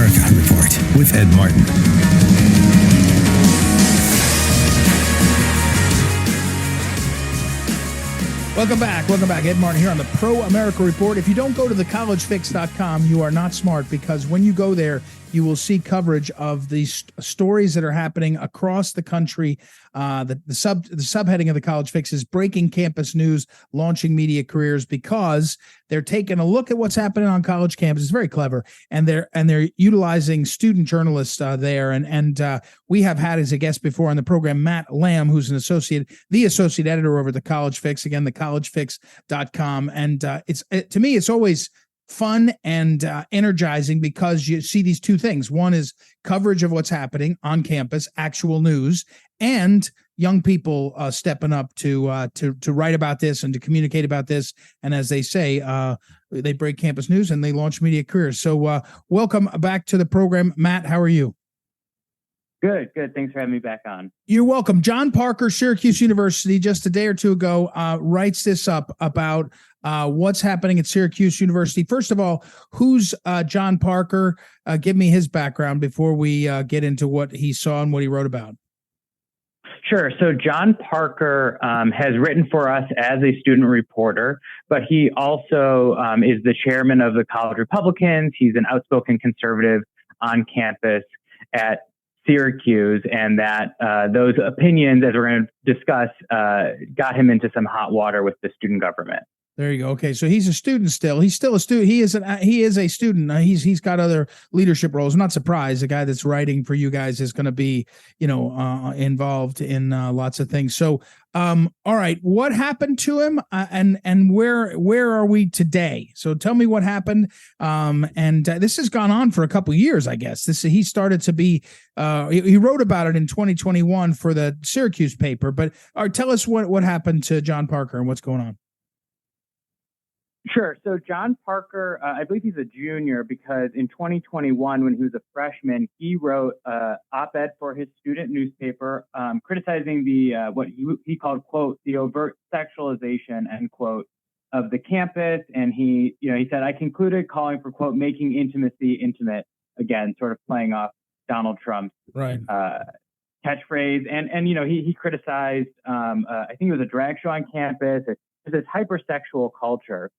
America Report with Ed Martin. Welcome back. Ed Martin here on the Pro America Report. If you don't go to thecollegefix.com, you are not smart, because when you go there, you will see coverage of these stories that are happening across the country. The subheading of the College Fix is Breaking Campus News, Launching Media Careers, because they're taking a look at what's happening on college campus. It's very clever, and they're utilizing student journalists there. And we have had as a guest before on the program Matt Lamb, who's the associate editor over at the College Fix. Again, thecollegefix.com. And to me, it's always fun and energizing, because you see these two things. One is coverage of what's happening on campus, actual news, and young people stepping up to write about this and to communicate about this. And as they say, they break campus news and they launch media careers. So welcome back to the program, Matt. How are you? Good. Thanks for having me back on. You're welcome. John Parker, Syracuse University, just a day or two ago, writes this up about what's happening at Syracuse University. First of all, who's John Parker? Give me his background before we get into what he saw and what he wrote about. Sure. So John Parker has written for us as a student reporter, but he also is the chairman of the College Republicans. He's an outspoken conservative on campus at Syracuse, and that those opinions, as we're going to discuss, got him into some hot water with the student government. There you go. Okay, so he's a student still. He's still a student. He is a student. He's got other leadership roles. I'm not surprised. The guy that's writing for you guys is going to be, involved in lots of things. So, all right, what happened to him, and where are we today? So tell me what happened. And this has gone on for a couple of years, I guess. He started to be. He wrote about it in 2021 for the Syracuse paper. But tell us what happened to John Parker and what's going on. Sure. So John Parker, I believe he's a junior, because in 2021, when he was a freshman, he wrote an op-ed for his student newspaper criticizing the what he called, quote, the overt sexualization, end quote, of the campus. And he said, I concluded calling for, quote, making intimacy intimate, again, sort of playing off Donald Trump's catchphrase. And he criticized, I think it was a drag show on campus. It's this hypersexual culture.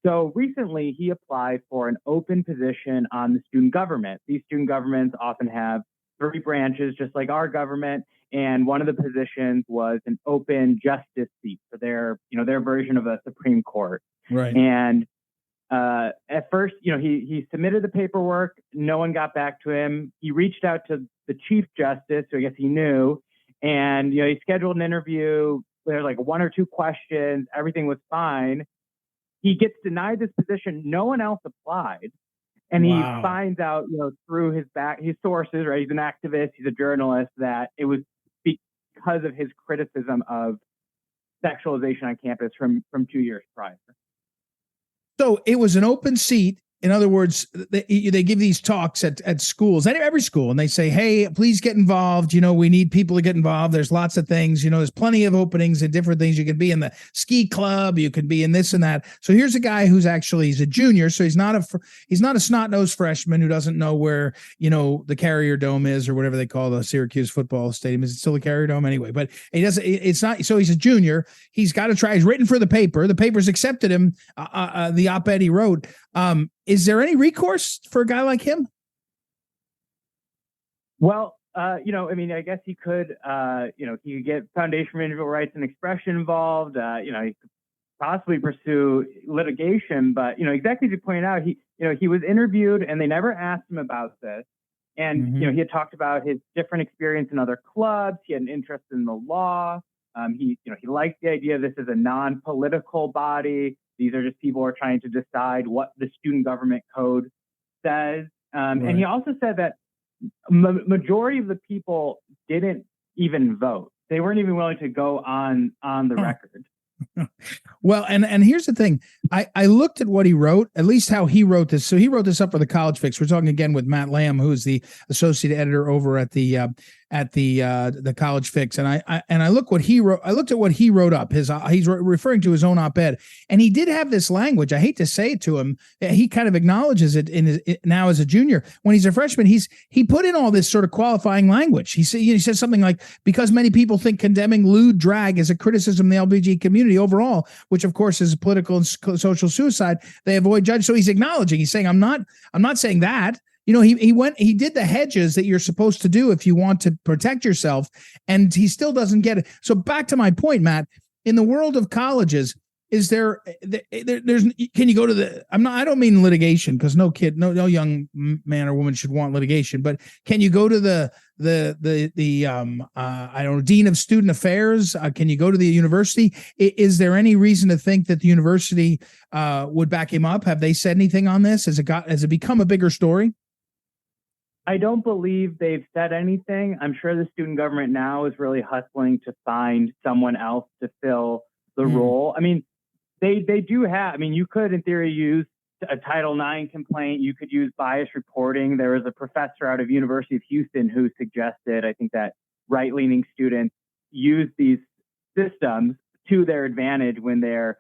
So recently, he applied for an open position on the student government. These student governments often have 3 branches, just like our government. And one of the positions was an open justice seat for their version of a Supreme Court. Right. And at first, he submitted the paperwork. No one got back to him. He reached out to the Chief Justice, who I guess he knew, and he scheduled an interview. There's like 1 or 2 questions. Everything was fine. He gets denied this position. No one else applied. And he finds out, through his sources, right? He's an activist, he's a journalist, that it was because of his criticism of sexualization on campus from 2 years prior. So it was an open seat. In other words, they give these talks at schools, at every school, and they say, hey, please get involved. We need people to get involved. There's lots of things, there's plenty of openings and different things. You can be in the ski club. You can be in this and that. So here's a guy he's a junior. So he's not a snot-nosed freshman who doesn't know where, the Carrier Dome is, or whatever they call the Syracuse football stadium. Is it still the Carrier Dome? Anyway, but it's not. So he's a junior. He's got to try. He's written for the paper. The paper's accepted him, the op-ed he wrote. Is there any recourse for a guy like him? Well, I guess he could, he could get Foundation for Individual Rights and Expression involved. He could possibly pursue litigation. But, exactly as you pointed out, he was interviewed and they never asked him about this. And, he had talked about his different experience in other clubs. He had an interest in the law. He liked the idea this is a non-political body. These are just people who are trying to decide what the student government code says. And he also said that majority of the people didn't even vote. They weren't even willing to go on the record. Well, and here's the thing. I looked at what he wrote, at least how he wrote this. So he wrote this up for the College Fix. We're talking again with Matt Lamb, who is the associate editor over at the College Fix. And I look what he wrote. I looked at what he wrote up. He's referring to his own op-ed, and he did have this language. I hate to say it to him. He kind of acknowledges it now as a junior. When he's a freshman, he put in all this sort of qualifying language. He says something like, because many people think condemning lewd drag is a criticism of the LGBT community overall, which of course is political and social suicide, they avoid judge. So he's acknowledging, he's saying, I'm not saying that. He did the hedges that you're supposed to do if you want to protect yourself, and he still doesn't get it. So back to my point, Matt, in the world of colleges, is there's can you go to the, I don't mean litigation, because no young man or woman should want litigation, but can you go to the I don't know, dean of student affairs? Can you go to the university? Is there any reason to think that the university would back him up? Have they said anything on this? Has it become a bigger story? I don't believe they've said anything. I'm sure the student government now is really hustling to find someone else to fill the role. I mean, they do have, I mean, you could in theory use a Title IX complaint. You could use bias reporting. There was a professor out of University of Houston who suggested, I think, that right-leaning students use these systems to their advantage when they're,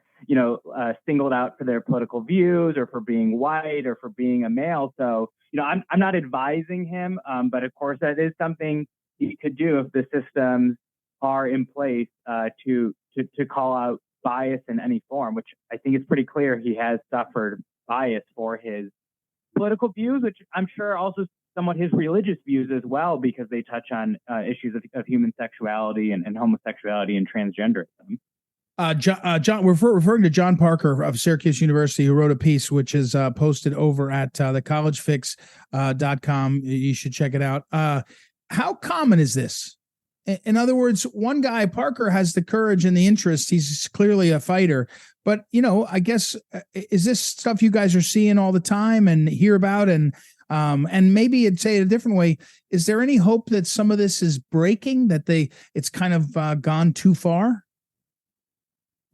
singled out for their political views or for being white or for being a male. So, I'm not advising him, but of course that is something he could do if the systems are in place to call out bias in any form, which I think it's pretty clear he has suffered bias for his political views, which I'm sure also somewhat his religious views as well, because they touch on issues of human sexuality and homosexuality and transgenderism. John, we're referring to John Parker of Syracuse University, who wrote a piece which is posted over at thecollegefix.com. You should check it out. How common is this? In other words, one guy, Parker, has the courage and the interest. He's clearly a fighter. But, I guess, is this stuff you guys are seeing all the time and hear about? And maybe I'd say it a different way. Is there any hope that some of this is breaking, that it's kind of gone too far?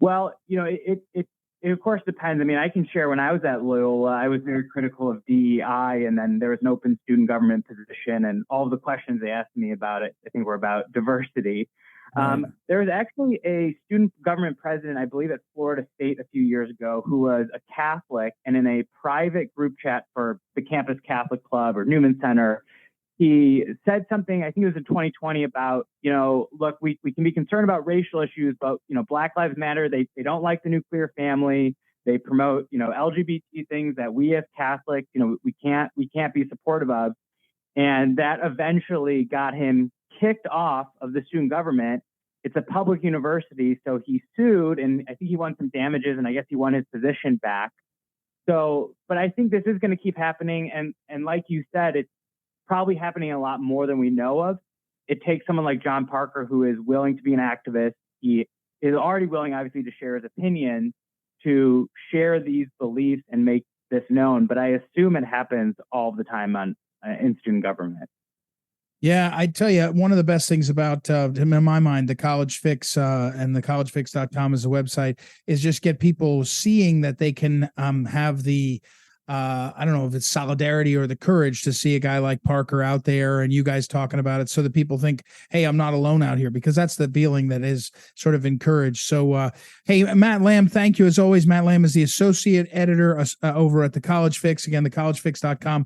Well, it of course depends. I mean, I can share when I was at Loyola, I was very critical of DEI, and then there was an open student government position, and all of the questions they asked me about it, I think, were about diversity. There was actually a student government president, I believe, at Florida State a few years ago, who was a Catholic, and in a private group chat for the campus Catholic Club or Newman Center, he said something, I think it was in 2020, about, look, we can be concerned about racial issues, but, Black Lives Matter, they don't like the nuclear family. They promote, LGBT things that we as Catholics, we can't be supportive of. And that eventually got him kicked off of the student government. It's a public university, so he sued, and I think he won some damages, and I guess he won his position back. So, but I think this is going to keep happening. And like you said, it's probably happening a lot more than we know of. It takes someone like John Parker, who is willing to be an activist. He is already willing, obviously, to share his opinion, to share these beliefs and make this known. But I assume it happens all the time in student government. Yeah, I tell you, one of the best things about, in my mind, the College Fix and the collegefix.com as a website is just get people seeing that they can have the I don't know if it's solidarity or the courage to see a guy like Parker out there and you guys talking about it, so that people think, hey, I'm not alone out here, because that's the feeling that is sort of encouraged. So, hey, Matt Lamb, thank you as always. Matt Lamb is the associate editor over at the College Fix. Again, thecollegefix.com.